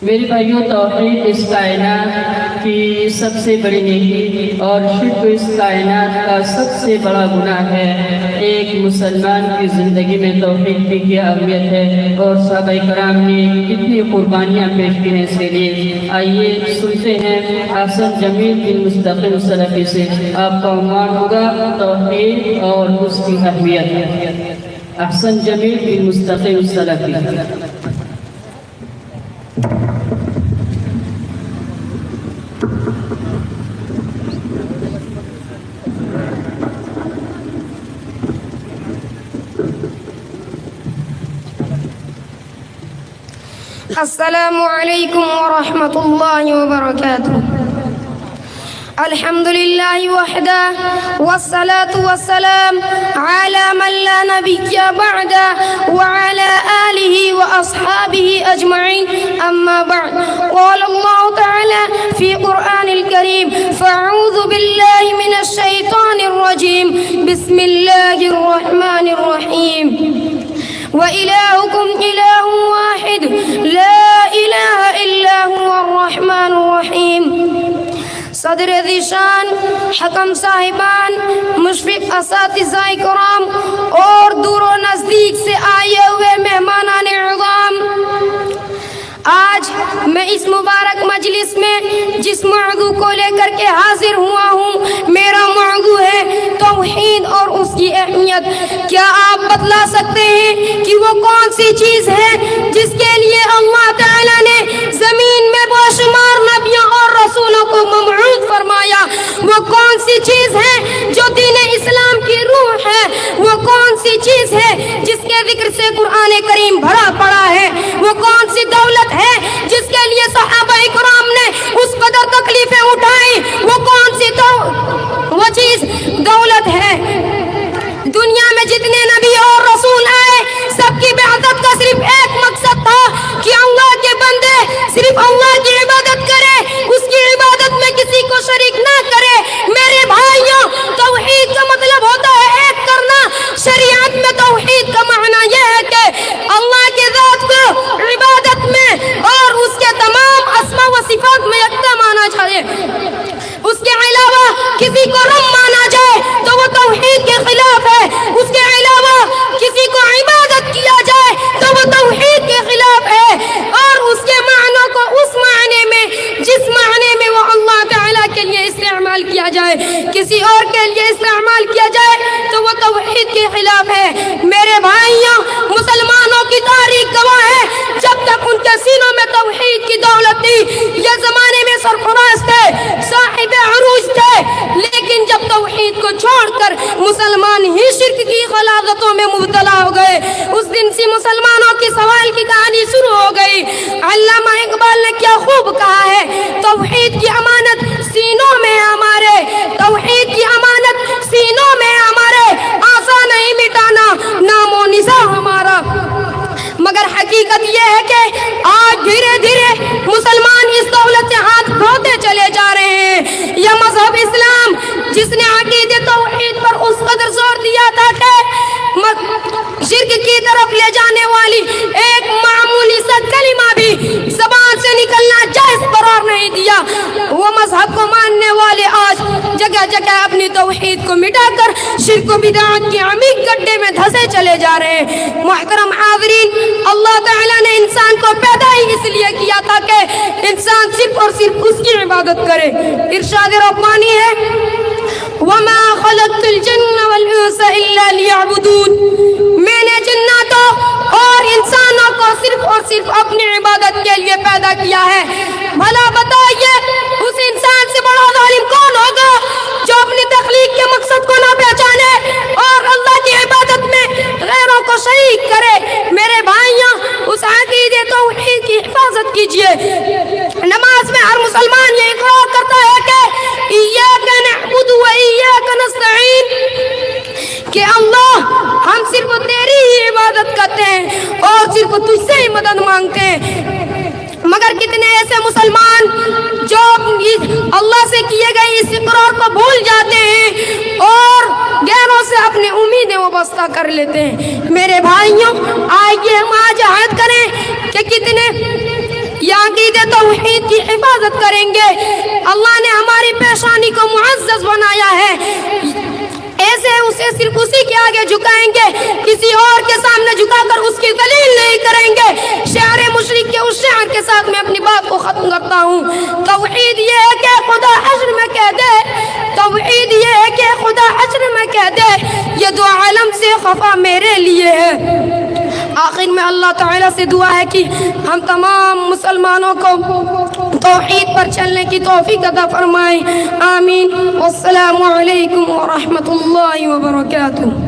میرے بھائیوں، توحید اس کائنات کی سب سے بڑی نیکی اور شرک اس کائنات کا سب سے بڑا گناہ ہے۔ ایک مسلمان کی زندگی میں توحید کی کیا اہمیت ہے اور صحابہ کرام نے کتنی قربانیاں پیش کی ہیں اس کے لیے۔ آئیے سنتے ہیں احسن جمیل بن مستقیم سلفی سے۔ آپ کا عنوان ہوگا توحید اور اس کی اہمیت۔ احسن جمیل بن مستقیم سلفی۔ السلام علیکم ورحمۃ اللہ وبرکاتہ۔ الحمد للہ وحدہ والصلاة والسلام على من لا نبی بعدہ وعلى آلہ واصحابہ اجمعین، اما بعد۔ قال اللہ تعالی فی قرآن الکریم: فاعوذ باللہ من الشیطان الرجیم، بسم اللہ الرحمن الرحیم۔ وَإِلَٰهُكُمْ إِلَٰهٌ وَاحِدٌ لَا إِلَٰهَ إِلَّا هُوَ الرَّحْمَٰنُ الرَّحِيمُ۔ صدر ذیشان، حکم صاحبان، مشفق اساتذہ کرام اور دور و نزدیک سے آئے ہوئے مہمانان اعظام، آج میں اس مبارک مجلس میں جس موضوع کو لے کر کے حاضر ہوا ہوں، میرا موضوع ہے توحید اور اس کی اہمیت۔ کیا آپ بتلا سکتے ہیں کہ وہ کون سی چیز ہے جس کے لیے اللہ تعالیٰ نے زمین میں بے شمار نبیوں اور رسولوں کو مبعوث فرمایا؟ وہ کون سی چیز ہے جو دین اسلام کی روح ہے؟ وہ کون سی چیز ہے جس کے ذکر سے قرآن کریم بھرا پڑا ہے؟ وہ کون سی دولت ہے جس کے لیے صحابہ اکرام نے اس قدر تکلیفیں اٹھائی؟ وہ کون سی وہ چیز دولت ہے؟ دنیا میں جتنے نبی اور رسول آئے، سب کی بعثت کا صرف ایک مقصد تھا کہ اللہ کے بندے صرف اللہ کی عبادت کرے، اس کی عبادت میں کسی کو شریک نہ کرے۔ میرے بھائیوں، توحید کا مطلب ہوتا ہے ایک کرنا۔ شریعت میں توحید کا معنی یہ ہے کہ اللہ کے ذات کو عبادت میں اور اس کے تمام اسماء و صفات میں یکتا مانا جائے۔ اس کے علاوہ کسی کو رب مانا جائے تو وہ توحید کے خلاف ہے۔ اس کے علاوہ کسی کو عبادت کیا جائے تو وہ توحید کے خلاف ہے۔ اور اس کے معنوں کو اس معنی میں، جس معنی میں وہ اللہ تعالیٰ کے لیے استعمال کیا جائے، کسی اور کے لیے استعمال کیا جائے تو وہ توحید کے خلاف ہے۔ میرے بھائیوں، مسلمانوں کی تاریخ گواہ ہے، جب تک ان کے سینوں میں توحید کی دولت تھی، یہ زمانے میں سرفراز تھے، صاحب عروج تھے، لیکن جب توحید کو چھوڑ کر مسلمان ہی شرک کی غلاظتوں میں مبتلا ہو گئے، اس دن سے مسلمانوں کی سوال کی کہانی شروع ہو گئی۔ علامہ اقبال نے کیا خوب کہا ہے: توحید کی امانت سینوں میں ہمارے، توحید کی امانت سینوں میں ہمارے، آسان نہیں مٹانا نام و نشان ہمارا۔ مگر حقیقت یہ ہے کہ آج دھیرے دھیرے مسلمان اس دولت سے ہاتھ دھوتے چلے جا رہے ہیں۔ یہ مذہب اسلام جس نے عقیدے توحید پر اس قدر زور دیا تھا کہ شرک کی طرف لے جانے والی ایک معمولی سا کلمہ بھی زبان سے نکلنا جائز قرار نہیں دیا، وہ مذہب کو ماننے والے آج جگہ جگہ اپنی توحید کو مٹا کر شرک و بدعت کی عمیق گڈھے میں دھسے چلے جا رہے ہیں۔ محترم حاضرین، اللہ تعالیٰ نے انسان کو پیدا ہی اس لیے کیا تھا کہ انسان صرف اور صرف اس کی عبادت کرے۔ ارشاد ربانی ہے: وَمَا خَلَقْتُ الْجِنَّ وَالْإِنسَ إِلَّا لِيَعْبُدُونِ۔ میں نے جناتوں اور انسانوں کو صرف اور صرف اپنی عبادت کے لیے پیدا کیا ہے۔ بھلا بتائیے، اس انسان سے بڑا ظالم کون ہوگا جو اپنی تخلیق کے مقصد کو نہ پہچانے اور اللہ کی عبادت میں غیروں کو شریک کرے؟ میرے بھائیوں، اس عقیدے توحید کی حفاظت کیجیے۔ نماز میں ہر مسلمان یہ اقرار کرتا ہے کہ ایاک نعبد و ایاک نستعین، کہ اللہ، ہم صرف تیری ہی عبادت کرتے ہیں اور صرف تجھ سے ہی مدد مانگتے ہیں۔ مگر کتنے ایسے مسلمان جو اللہ سے کیے گئے اس اقرار کو بھول جاتے ہیں اور غیروں سے اپنی امیدیں وابستہ کر لیتے ہیں۔ میرے بھائیوں، آئیے ہم آج عہد کریں کہ کتنے یہاں کی عقیدے توحید کی حفاظت کریں گے. اللہ نے ہماری پیشانی کو معزز بنایا ہے, ایسے اسے صرف اسی کے آگے جھکائیں گے, کسی اور کے سامنے جھکا کر اس کی ذلیل نہیں کریں گے. شعر مشرک کے اس شعر کے ساتھ میں اپنی بات کو ختم کرتا ہوں. توحید یہ ہے کہ خدا حشر میں کہہ دے, توحید یہ ہے کہ خدا حشر میں کہہ دے یہ دو عالم سے خفا میرے لیے ہے. آخر میں اللہ تعالیٰ سے دعا ہے کہ ہم تمام مسلمانوں کو توحید پر چلنے کی توفیق عطا فرمائیں. آمین. والسلام علیکم ورحمۃ اللہ وبرکاتہ.